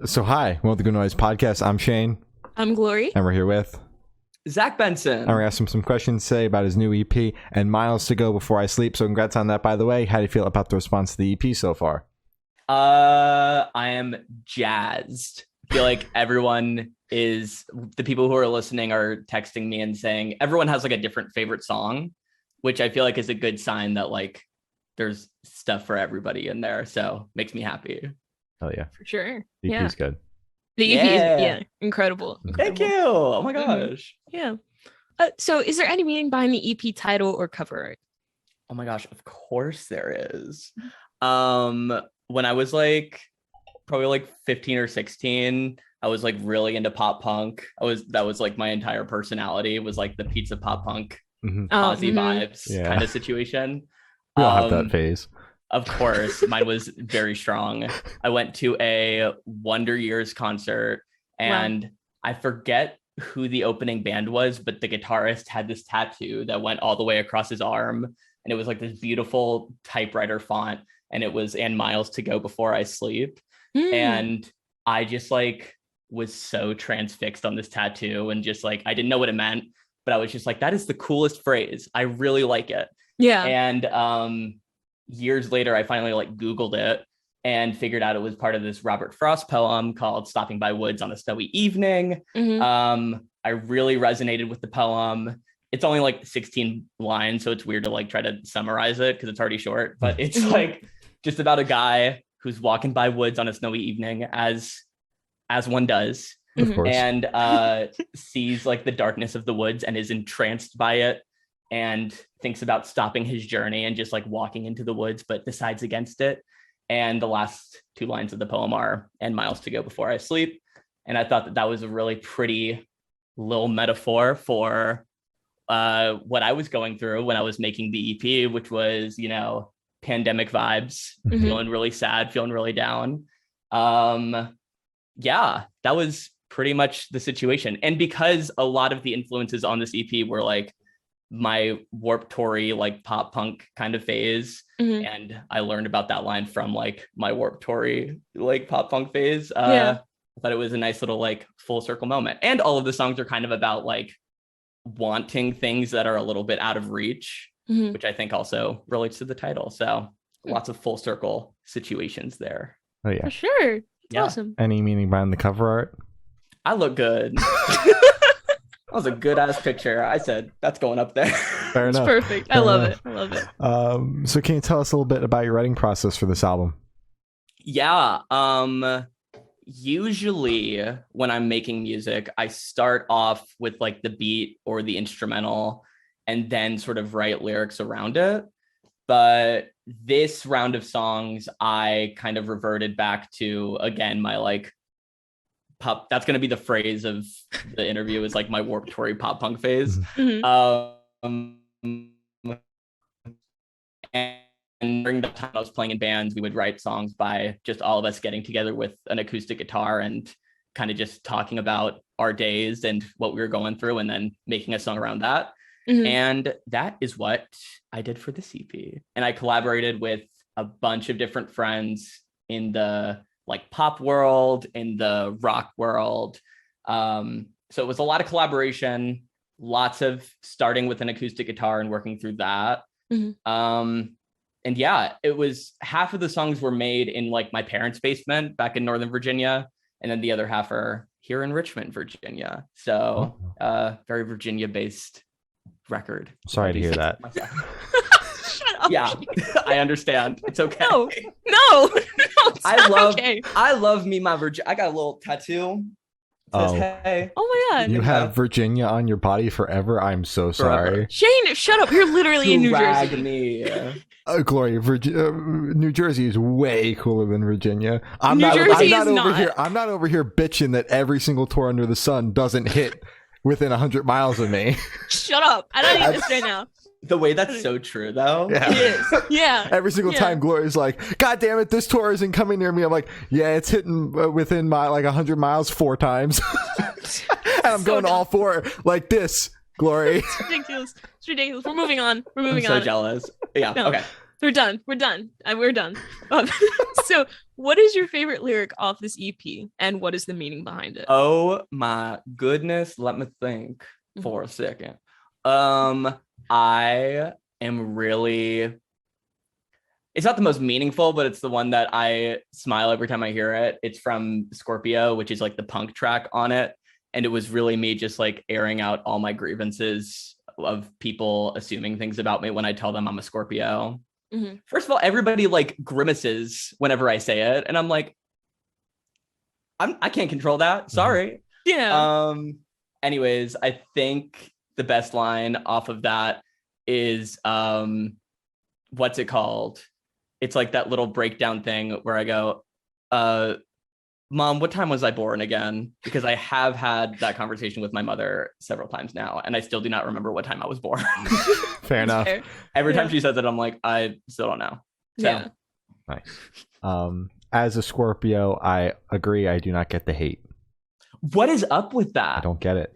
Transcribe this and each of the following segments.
So hi, welcome to Good Noise Podcast. I'm Shane. I'm Glory. And we're here with Zach Benson. And we're asking him some questions today about his new EP and Miles to Go Before I Sleep. So congrats on that, by the way. How do you feel about the response to the EP so far? I am jazzed. I feel like everyone is, the people who are listening are texting me and saying everyone has like a different favorite song, which I feel like is a good sign that like there's stuff for everybody in there. So makes me happy. Oh yeah, For sure. The EP is good. The EP is incredible. Thank you. Oh my gosh. Yeah. So is there any meaning behind the EP title or cover art? Oh my gosh, of course there is. When I was like probably like 15 or 16, I was like really into pop punk. That was like my entire personality was like the pizza pop punk Aussie vibes kind of situation. We all have that phase. Of course, mine was very strong. I went to a Wonder Years concert and I forget who the opening band was, but the guitarist had this tattoo that went all the way across his arm. And it was like this beautiful typewriter font. And it was "And Miles to Go Before I Sleep." And I just like was so transfixed on this tattoo and just like, I didn't know what it meant, but I was just like, that is the coolest phrase. I really like it. Yeah. And years later, I finally like Googled it and figured out it was part of this Robert Frost poem called "Stopping by Woods on a Snowy Evening." I really resonated with the poem. It's only like 16 lines, so it's weird to like try to summarize it because it's already short, but it's like just about a guy who's walking by woods on a snowy evening as one does, Of course. and sees like the darkness of the woods and is entranced by it and thinks about stopping his journey and just like walking into the woods, but decides against it. And the last two lines of the poem are "And Miles to Go Before I Sleep." And I thought that was a really pretty little metaphor for what I was going through when I was making the EP, which was, you know, pandemic vibes, feeling really sad, feeling really down. Yeah, that was pretty much the situation. And because a lot of the influences on this EP were like my Warped Tory, like pop punk kind of phase. And I learned about that line from like my Warped Tory, like pop punk phase. I thought it was a nice little like full circle moment. And all of the songs are kind of about like wanting things that are a little bit out of reach, which I think also relates to the title. So lots of full circle situations there. Oh yeah, For sure. That's awesome. Any meaning behind the cover art? I look good. That was a good ass picture. I said that's going up there. Fair enough. It's perfect. I love it. I love it. So can you tell us a little bit about your writing process for this album? Yeah. Usually when I'm making music, I start off with like the beat or the instrumental and then sort of write lyrics around it. But this round of songs, I kind of reverted back to, again, my like pop. That's going to be the phrase of the interview, is like my Warped Tory pop punk phase. And during the time I was playing in bands, we would write songs by just all of us getting together with an acoustic guitar and kind of just talking about our days and what we were going through and then making a song around that. And that is what I did for this EP. And I collaborated with a bunch of different friends in the like pop world, in the rock world. So it was a lot of collaboration, lots of starting with an acoustic guitar and working through that. And yeah, it was half of the songs were made in like my parents' basement back in Northern Virginia. And then the other half are here in Richmond, Virginia. So very Virginia based record. Sorry to hear that. Shut up. Yeah, I understand. It's okay. No, it's I love me, my Virginia. I got a little tattoo. Says, hey. Oh my God. You have Virginia on your body forever? I'm so sorry. Shane, shut up. You're literally in New Jersey. Me. Glory, New Jersey is way cooler than Virginia. I'm New not Jersey is over not. here. I'm not over here bitching that every single tour under the sun doesn't hit within 100 miles of me. Shut up. I don't need this right now. The way that's so true, though. Yeah. It is. Yeah. Every single time Glory's like, God damn it, this tour isn't coming near me. I'm like, yeah, it's hitting within my like 100 miles 4 times. And I'm going to all 4 like this, Glory. It's ridiculous. It's ridiculous. We're moving on. I'm so jealous. Yeah. No. Okay. We're done. We're done. We're done. Um, so, what is your favorite lyric off this EP, and what is the meaning behind it? Oh my goodness. Let me think for a second. I am really, it's not the most meaningful, but it's the one that I smile every time I hear it. It's from Scorpio, which is like the punk track on it. And it was really me just like airing out all my grievances of people assuming things about me when I tell them I'm a Scorpio. Mm-hmm. First of all, everybody like grimaces whenever I say it. And I'm like, I can't control that. Sorry. Yeah. Anyways, I think the best line off of that is what's it called? It's like that little breakdown thing where I go, Mom, what time was I born again? Because I have had that conversation with my mother several times now, and I still do not remember what time I was born. Fair enough. Fair. Every time she says it, I'm like, I still don't know. So, Yeah. Nice. As a Scorpio, I agree. I do not get the hate. what is up with I that? don't get it.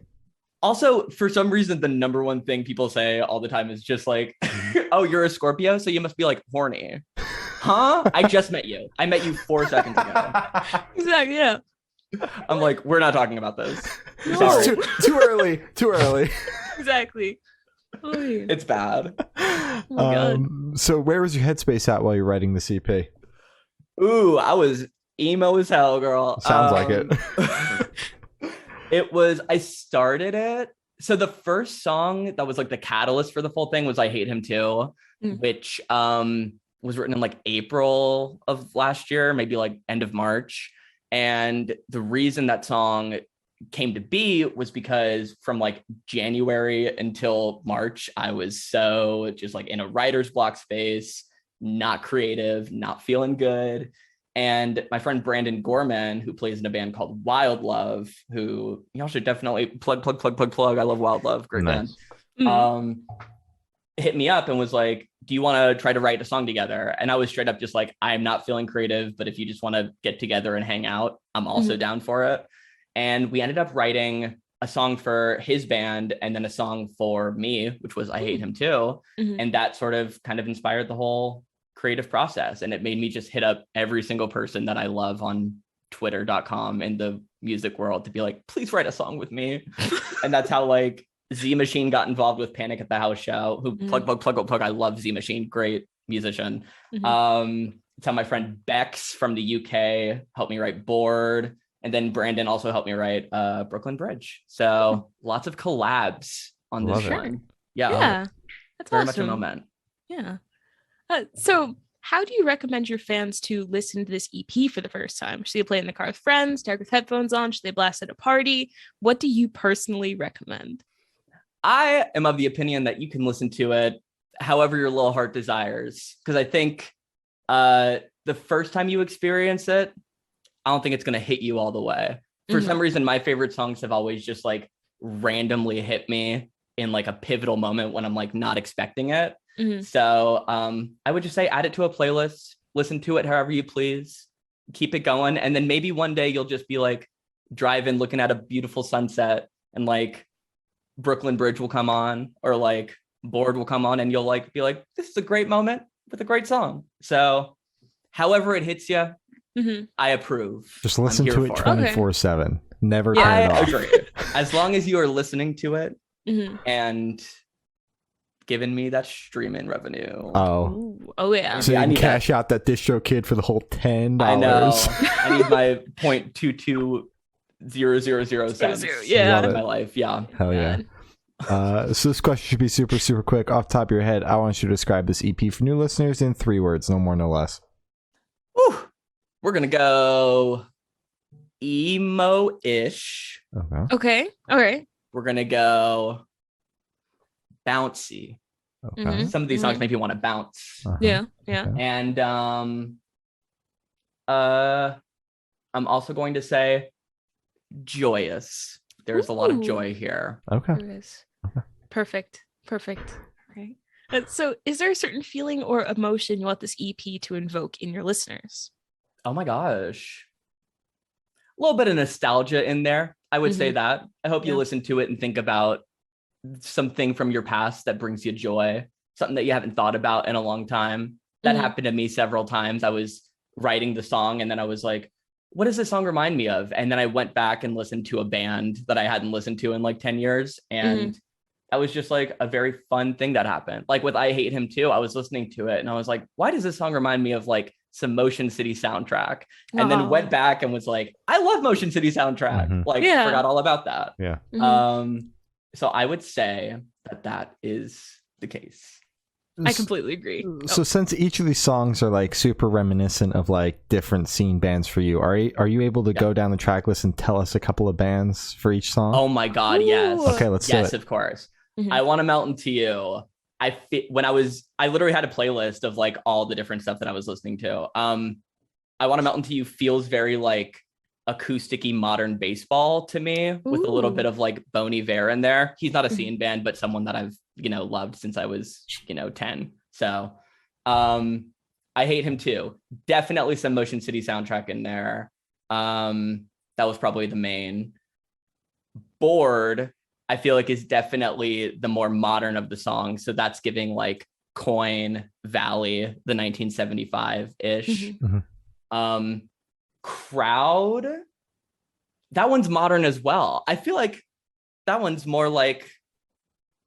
Also, for some reason, the number one thing people say all the time is just like, oh, you're a Scorpio, so you must be like horny. Huh? I just met you. I met you 4 seconds ago. Exactly. Yeah. I'm like, we're not talking about this. No. Sorry. Too early. Too early. Exactly. Oh, yeah. It's bad. Oh my God. So where was your headspace at while you're writing the CP? Ooh, I was emo as hell, girl. Sounds like it. I started it. So the first song that was like the catalyst for the full thing was I Hate Him Too, which was written in like April of last year, maybe like end of March. And the reason that song came to be was because from like January until March, I was so just like in a writer's block space, not creative, not feeling good. And my friend Brandon Gorman, who plays in a band called Wild Love, who y'all should definitely plug. I love Wild Love, great band. Hit me up and was like, do you want to try to write a song together? And I was straight up just like, I'm not feeling creative, but if you just want to get together and hang out, I'm also down for it. And we ended up writing a song for his band and then a song for me, which was I Hate Him Too. And that sort of kind of inspired the whole creative process. And it made me just hit up every single person that I love on twitter.com in the music world to be like, please write a song with me. And that's how like Z Machine got involved with Panic at the House Show, who plug. I love Z Machine, great musician. It's how my friend Bex from the UK helped me write Bored. And then Brandon also helped me write Brooklyn Bridge. So lots of collabs on this one. Yeah. That's very awesome. much a moment. Yeah. So how do you recommend your fans to listen to this EP for the first time? Should they play in the car with friends, talk with headphones on? Should they blast at a party? What do you personally recommend? I am of the opinion that you can listen to it however your little heart desires. Because I think the first time you experience it, I don't think it's going to hit you all the way. For some reason, my favorite songs have always just like randomly hit me in like a pivotal moment when I'm like not expecting it. So I would just say add it to a playlist, listen to it however you please, keep it going. And then maybe one day you'll just be like driving, looking at a beautiful sunset and like Brooklyn Bridge will come on or like Bored will come on and you'll like be like, this is a great moment with a great song. So however it hits you, I approve. Just listen to it 24/7. Never turn it off. Agree. As long as you are listening to it and giving me that streaming revenue. Oh yeah. So you can cash out that distro kid for the whole $10. I know. I need my 0.22000 cents in my life. Yeah. Hell yeah. So this question should be super, super quick. Off the top of your head, I want you to describe this EP for new listeners in 3 words, no more, no less. Whew. We're going to go emo-ish. Okay. All right. We're going to go bouncy. Okay. Some of these songs make you want to bounce. Yeah. And I'm also going to say joyous. There's a lot of joy here. Okay. Perfect. Right. So is there a certain feeling or emotion you want this EP to invoke in your listeners? Oh my gosh. A little bit of nostalgia in there. I would say that. I hope you listen to it and think about something from your past that brings you joy, something that you haven't thought about in a long time. That happened to me several times. I was writing the song and then I was like, what does this song remind me of? And then I went back and listened to a band that I hadn't listened to in like 10 years. And that was just like a very fun thing that happened. Like with I Hate Him Too, I was listening to it and I was like, why does this song remind me of like some Motion City soundtrack? And then went back and was like, I love Motion City soundtrack. Like forgot all about that. Yeah. So I would say that is the case. I completely agree. So since each of these songs are like super reminiscent of like different scene bands for you, are you able to go down the track list and tell us a couple of bands for each song? Oh my God, yes. Okay, let's do it. Yes, of course. I Want to Melt Into You. I literally had a playlist of like all the different stuff that I was listening to. I Want to Melt Into You feels very like acoustic-y modern baseball to me with a little bit of like Bon Iver in there. He's not a scene band, but someone that I've, loved since I was, 10. So I Hate Him Too. Definitely some Motion City soundtrack in there. That was probably the main. Bored, I feel like is definitely the more modern of the songs. So that's giving like Coin, Valley, the 1975-ish. Crowd, that one's modern as well. I feel like that one's more like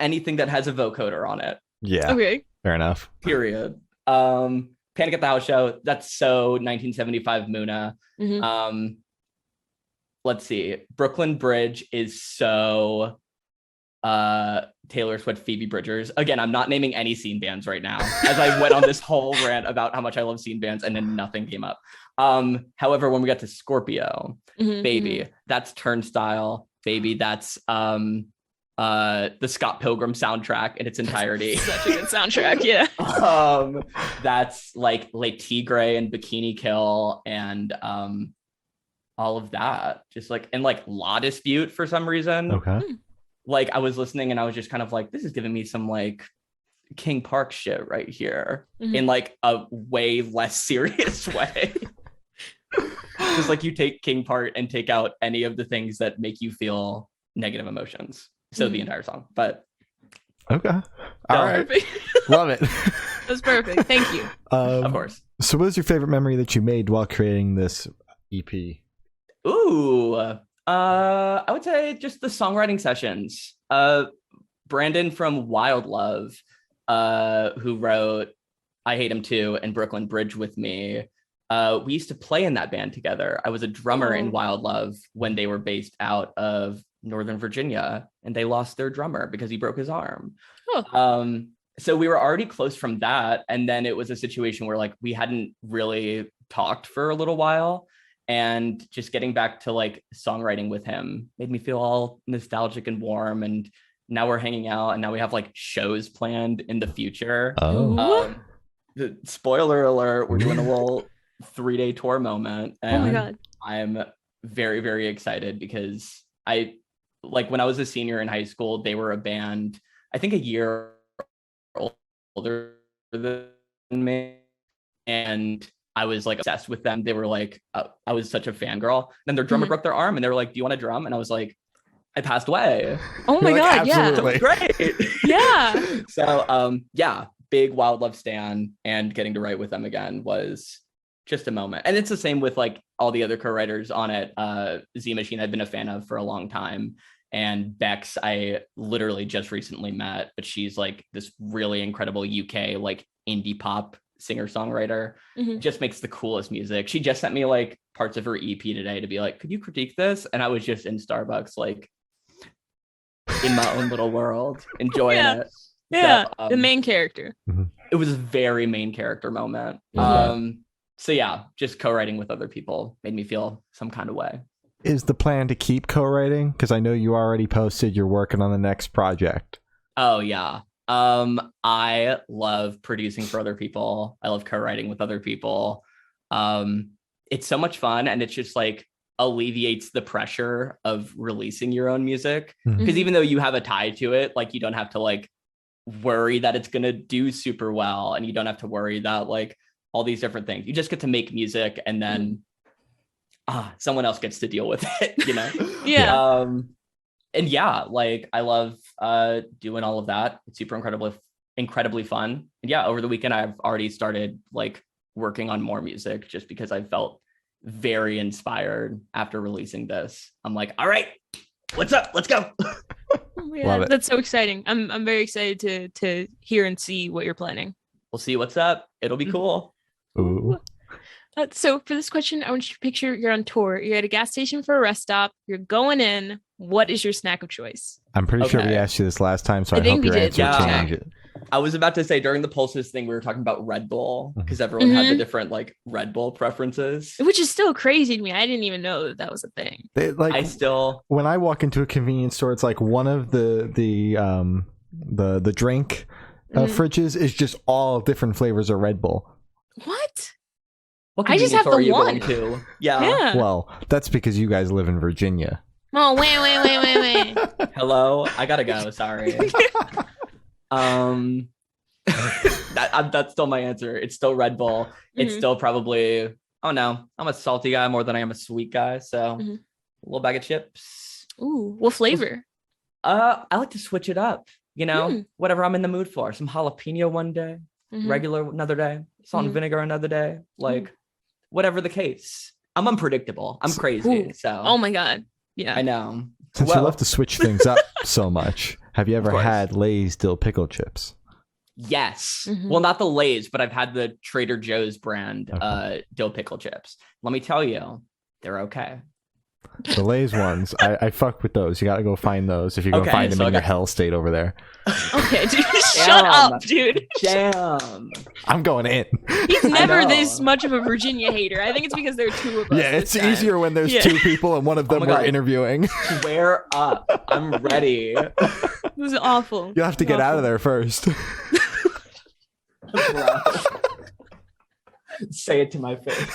anything that has a vocoder on it. Yeah. Okay. Fair enough. Period. Panic at the House Show, that's so 1975 Muna. Let's see. Brooklyn Bridge is so Taylor Swift, Phoebe Bridgers. Again, I'm not naming any scene bands right now, as I went on this whole rant about how much I love scene bands and then nothing came up. However, when we got to Scorpio, Baby, that's Turnstile. Baby, that's the Scott Pilgrim soundtrack in its entirety. Such a good soundtrack, yeah. That's like Le Tigre and Bikini Kill and all of that. Just like, and like Law Dispute for some reason. Okay. Like I was listening and I was just kind of like, this is giving me some like King Park shit right here in like a way less serious way. Just like you take King Park and take out any of the things that make you feel negative emotions. So the entire song, but okay. All right. Love it. That's perfect. Thank you. Of course. So what is your favorite memory that you made while creating this EP? Ooh, I would say just the songwriting sessions. Brandon from Wild Love, who wrote I Hate Him Too and Brooklyn Bridge with me. We used to play in that band together. I was a drummer in Wild Love when they were based out of Northern Virginia, and they lost their drummer because he broke his arm. So we were already close from that. And then it was a situation where like we hadn't really talked for a little while. And just getting back to like songwriting with him made me feel all nostalgic and warm. And now we're hanging out and now we have like shows planned in the future. The spoiler alert, we're doing a little 3-day tour moment. And oh my God. I'm very, very excited because like when I was a senior in high school, they were a band, I think a year older than me. And I was like obsessed with them. They were like, I was such a fangirl. Then their drummer broke their arm and they were like, do you want to drum? And I was like, I passed away. Oh my God. Absolutely. Yeah. Great. Yeah. So, yeah, big Wild Love stan, and getting to write with them again was just a moment. And it's the same with like all the other co-writers on it. Z Machine I've been a fan of for a long time. And Bex, I literally just recently met, but she's like this really incredible UK like indie pop singer-songwriter. Just makes the coolest music. She just sent me like parts of her EP today to be like, could you critique this? And I was just in Starbucks, like in my own little world, enjoying it. Yeah, so, the main character. It was a very main character moment. So yeah, just co-writing with other people made me feel some kind of way. Is the plan to keep co-writing? Because I know you already posted you're working on the next project. Oh yeah. I love producing for other people. I love co-writing with other people. It's so much fun, and it's just like alleviates the pressure of releasing your own music. Because even though you have a tie to it, like you don't have to like worry that it's gonna do super well, and you don't have to worry that like all these different things. You just get to make music, and then someone else gets to deal with it, you know? Yeah. And yeah, like I love doing all of that. It's super incredibly incredibly fun. And yeah, over the weekend, I've already started like working on more music just because I felt very inspired after releasing this. I'm like, all right, what's up? Let's go. Yeah, that's so exciting. I'm very excited to hear and see what you're planning. We'll see what's up. It'll be cool. Ooh. So for this question, I want you to picture you're on tour. You're at a gas station for a rest stop. You're going in. What is your snack of choice? I'm pretty sure we asked you this last time, so I hope your answer change it. I was about to say during the Pulses thing, we were talking about Red Bull because everyone had the different like Red Bull preferences, which is still crazy to me. I didn't even know that was a thing. When I walk into a convenience store, it's like one of the drink fridges is just all different flavors of Red Bull. What? I just have the one. Yeah. Well, that's because you guys live in Virginia. Oh, wait. Hello, I gotta go. Sorry. That's still my answer. It's still Red Bull. It's still probably. Oh no, I'm a salty guy more than I am a sweet guy. So a little bag of chips. Ooh, what flavor? I like to switch it up. You know, whatever I'm in the mood for. Some jalapeno one day, regular another day, salt and vinegar another day. Like whatever the case. I'm unpredictable. I'm crazy. So. Oh my god. Yeah. I know. Since you love to switch things up so much, have you ever had Lay's dill pickle chips? Yes. Well, not the Lay's, but I've had the Trader Joe's brand dill pickle chips. Let me tell you, they're okay. The Lay's ones, I fuck with those. You gotta go find those if you're gonna find them in your hell state over there. Okay, dude, shut up, dude. Damn. I'm going in. He's never this much of a Virginia hater. I think it's because there are two of us. Yeah, it's easier when there's two people and one of them we're interviewing. Swear up. I'm ready. This is awful. You'll have to get out of there first. Say it to my face.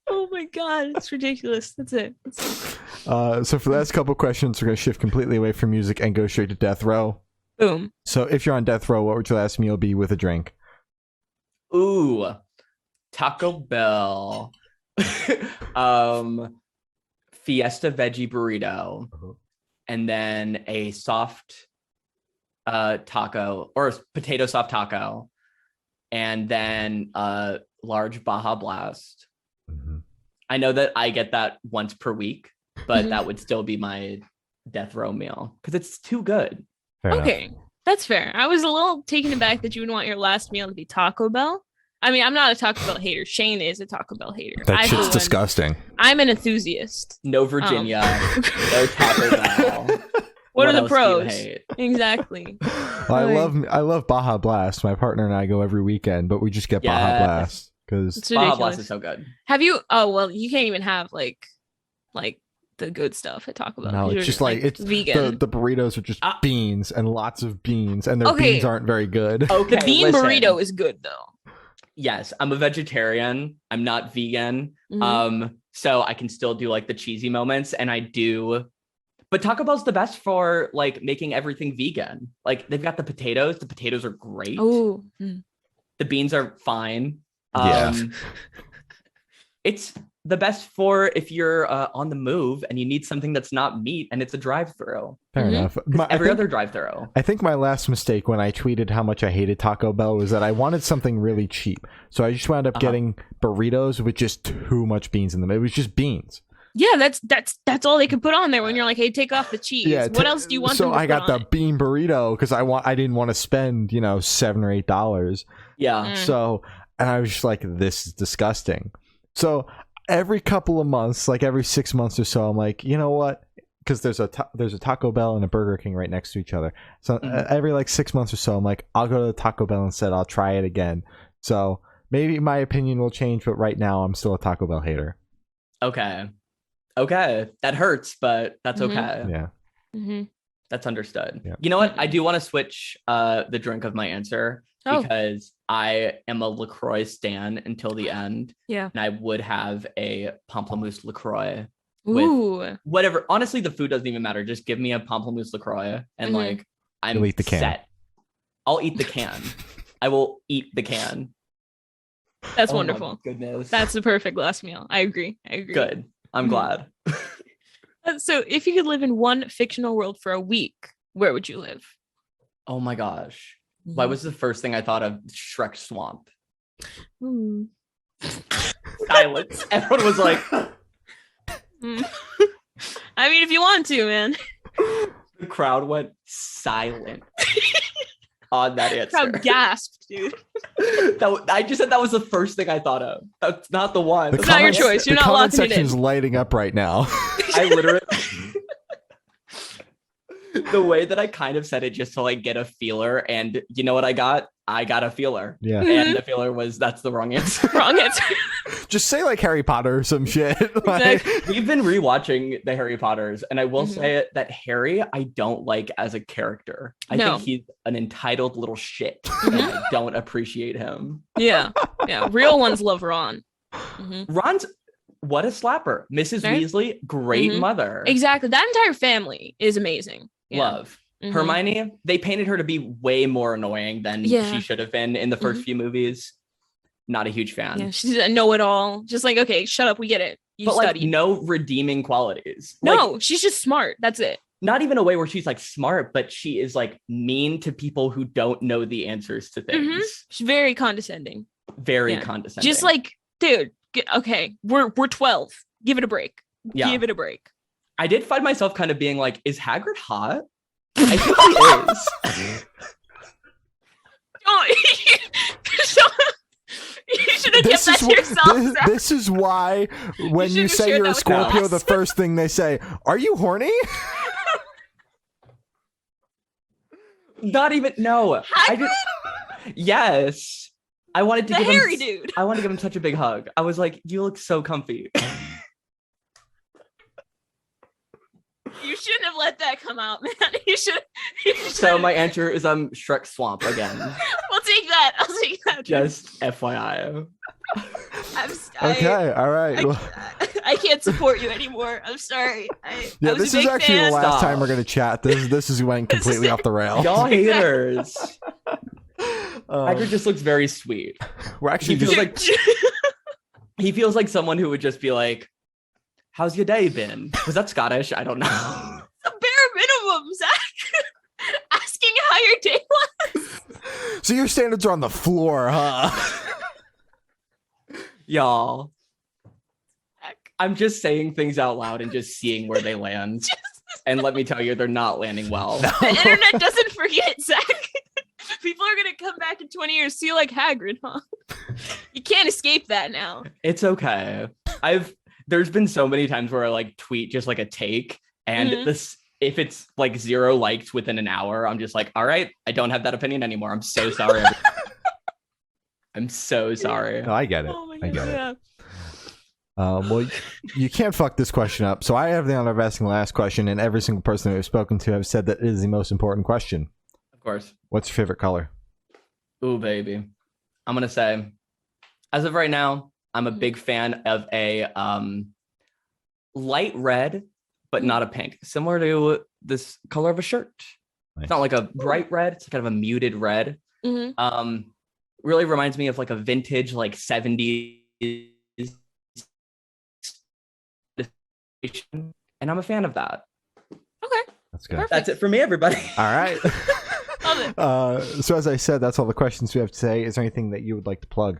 Oh my god, it's ridiculous. That's it. So for the last couple questions, we're going to shift completely away from music and go straight to death row. Boom. So if you're on death row, what would your last meal be with a drink? Ooh, Taco Bell. Fiesta veggie burrito. And then a soft taco or potato soft taco. And then a large Baja Blast. I know that I get that once per week, but that would still be my death row meal because it's too good. Okay, that's fair. I was a little taken aback that you would want your last meal to be Taco Bell. I mean, I'm not a Taco Bell hater. Shane is a Taco Bell hater. That shit's disgusting. I'm an enthusiast. No Virginia. No Taco Bell. What are the pros? Exactly. Well, I love Baja Blast. My partner and I go every weekend, but we just get Baja Blast. Because Baja Blast is so good. Have you? Oh well, you can't even have like the good stuff at Taco Bell. No, it's just like it's vegan. The burritos are just beans and lots of beans, and their beans aren't very good. Okay, the bean burrito is good though. Yes, I'm a vegetarian. I'm not vegan. So I can still do like the cheesy moments, and I do. But Taco Bell's the best for like making everything vegan. Like they've got the potatoes. The potatoes are great. Oh. The beans are fine. Yeah. It's the best for if you're on the move and you need something that's not meat and it's a drive-through. Fair enough. Every other drive-through. I think my last mistake when I tweeted how much I hated Taco Bell was that I wanted something really cheap. So I just wound up getting burritos with just too much beans in them. It was just beans. Yeah, that's all they could put on there when you're like, hey, take off the cheese. Yeah, what else do you want? So I got the bean burrito because I didn't want to spend $7 or $8. Yeah. So. And I was just like, this is disgusting. So every couple of months, like every 6 months or so, I'm like, you know what? Because there's a Taco Bell and a Burger King right next to each other. So every like 6 months or so, I'm like, I'll go to the Taco Bell instead. I'll try it again. So maybe my opinion will change, but right now I'm still a Taco Bell hater. Okay. That hurts, but that's okay. Yeah. That's understood. Yeah. You know what? I do want to switch the drink of my answer because I am a LaCroix stan until the end. Yeah. And I would have a pamplemousse LaCroix with whatever. Honestly, the food doesn't even matter. Just give me a pamplemousse LaCroix and like I'm eat the can. Set. I'll eat the can. I will eat the can. That's wonderful. Goodness. That's the perfect last meal. I agree. Good. I'm glad. So if you could live in one fictional world for a week, where would you live? Oh my gosh. Why was the first thing I thought of Shrek Swamp? Silence. Everyone was like, I mean, if you want to, man. the crowd went silent on that answer. Crowd gasped, dude. I just said that was the first thing I thought of. That's not the one. It's not your choice. You're the not comment locking it section's in. lighting up right now. I literally the way that I kind of said it just to like get a feeler, and you know what I got? I got a feeler. Yeah. And the feeler was that's the wrong answer. Wrong answer. Just say like Harry Potter or some shit. Like, We've been rewatching the Harry Potters, and I will say that Harry, I don't like as a character. I think he's an entitled little shit, and I don't appreciate him. Yeah. Real ones love Ron. Ron's what a slapper. Mrs. Right? Weasley, great mother. Exactly. That entire family is amazing. Yeah. Love. Hermione, they painted her to be way more annoying than she should have been in the first few movies. Not a huge fan. Yeah, she's a know-it-all. Just like, okay, shut up, we get it. You but studied. like no redeeming qualities. No, Like, she's just smart. That's it. not even a way where she's like smart, but she is like mean to people who don't know the answers to things. She's very condescending. Very condescending. Just like, dude, okay, we're 12. Give it a break. Yeah. Give it a break. I did find myself kind of being like, is Hagrid hot? I think he is. Oh, you should have kept that to yourself. Zach. this is why when you say you're a Scorpio, the first thing they say, "Are you horny?" Not even no. Hagrid? Yes. I wanted to The give hairy him dude. I wanted to give him such a big hug. I was like, you look so comfy. You shouldn't have let that come out, man. You should. So my answer is Shrek Swamp again. We'll take that. I'll take that. Just FYI. Okay, all right. I can't support you anymore. I'm sorry. I was this a is big actually fan. the last Stop. time we're gonna chat. This is went completely off the rail. Y'all haters. Hagrid just looks very sweet. We're actually He feels just like he feels like someone who would just be like, how's your day been? Was that Scottish? I don't know. The bare minimum, Zach. Asking how your day was. so your standards are on the floor, huh? Y'all. I'm just saying things out loud and just seeing where they land. And let me tell you, they're not landing well. The internet doesn't forget, Zach. People are gonna come back in 20 years, see you like Hagrid, huh? You can't escape that now. It's okay. There's been so many times where I like tweet just like a take, and this if it's like 0 likes within an hour, I'm just like, all right, I don't have that opinion anymore. I'm so sorry. I'm so sorry. No, I get it. Oh my I God, get yeah. it. Well, you can't fuck this question up. So I have the honor of asking the last question, and every single person that I've spoken to have said that it is the most important question. Of course. What's your favorite color? Ooh, baby. I'm gonna say, as of right now, I'm a big fan of a light red, but not a pink. Similar to this color of a shirt. Nice. It's not like a bright red. It's kind of a muted red. Really reminds me of like a vintage like 70s. And I'm a fan of that. Okay. That's good. Perfect. That's it for me, everybody. All right. Love it. So as I said, that's all the questions we have to say. Is there anything that you would like to plug?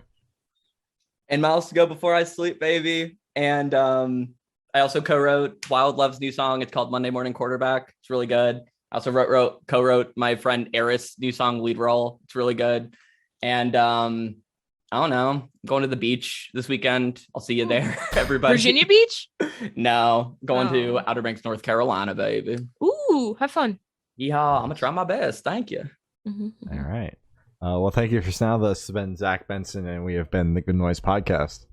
And miles to go before I sleep, baby. And I also co-wrote Wild Love's new song. It's called Monday Morning Quarterback. It's really good. I also co-wrote my friend Eris' new song, Lead Role. It's really good. And I don't know. I'm going to the beach this weekend. I'll see you there, everybody. Virginia Beach? No, going to Outer Banks, North Carolina, baby. Ooh, have fun. Yeah, I'm gonna try my best. Thank you. All right. Well, thank you for now. This has been Zach Benson, and we have been the Good Noise Podcast.